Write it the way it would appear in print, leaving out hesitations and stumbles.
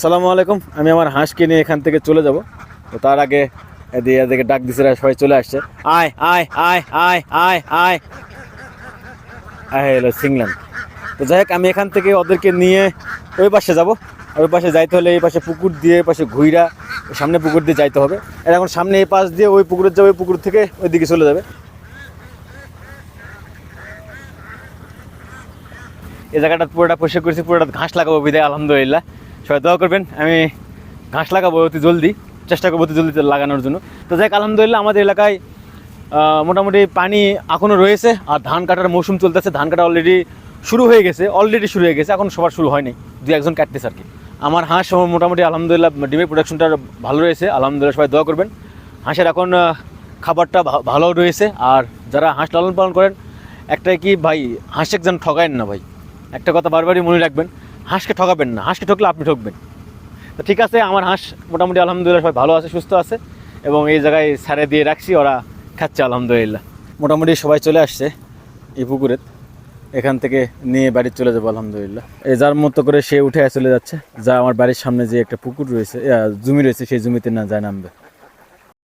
আসসালামু আলাইকুম। আমি আমার হাঁসকে নিয়ে এখান থেকে চলে যাব। তো তার আগে এদিকে ডাক দিছে, সবাই চলে আসছে। আয় আয় আয় আয় আয় আয় আয় এলো সিংলাম। তো যাই হোক, আমি এখান থেকে ওদেরকে নিয়ে ওই পাশে যাব। ওই পাশে যাইতে হলে এই পাশে পুকুর দিয়ে, এই পাশে ঘুইরা সামনে পুকুর দিয়ে যাইতে হবে। আর এখন সামনে এই পাশ দিয়ে ওই পুকুরে যাবে, ওই পুকুর থেকে ওই দিকে চলে যাবে। এই জায়গাটা পুরোটা পরিষ্কার করেছি, পুরোটা ঘাস লাগাবো বিদায় আলহামদুলিল্লাহ। সবাই দোয়া করবেন, আমি ঘাস লাগাবো অতি জলদি, চেষ্টা করবো অতি জলদি লাগানোর জন্য। তো যাই হোক, আলহামদুলিল্লাহ আমাদের এলাকায় মোটামুটি পানি এখনও রয়েছে। আর ধান কাটার মৌসুম চলতেছে, ধান কাটা অলরেডি শুরু হয়ে গেছে, এখন সবার শুরু হয়নি, দু একজন কাটতেছে আর কি। আমার হাঁস মোটামুটি আলহামদুলিল্লাহ ডিমের প্রোডাকশনটা ভালো রয়েছে আলহামদুলিল্লাহ, সবাই দোয়া করবেন। হাঁসের এখন খাবারটা ভালো রয়েছে। আর যারা হাঁস লালন পালন করেন, একটাই কি ভাই, হাঁসকে যেন ঠকায়েন না ভাই, একটা কথা বারবারই মনে রাখবেন, হাঁসকে ঠকাবেন না, হাঁসকে ঠকলে আপনি ঠকবেন। তো ঠিক আছে, আমার হাঁস মোটামুটি আলহামদুলিল্লাহ সবাই ভালো আছে, সুস্থ আছে, এবং এই জায়গায় ছাড়ে দিয়ে রাখছি, ওরা খাচ্ছে আলহামদুলিল্লাহ। মোটামুটি সবাই চলে আসছে এই পুকুরে, এখান থেকে নিয়ে বাড়ি চলে যাবো আলহামদুলিল্লাহ। এই যার মতো করে সে উঠে চলে যাচ্ছে, যা আমার বাড়ির সামনে যে একটা পুকুর রয়েছে, জমি রয়েছে, সেই জমিতে না যায় নামবে।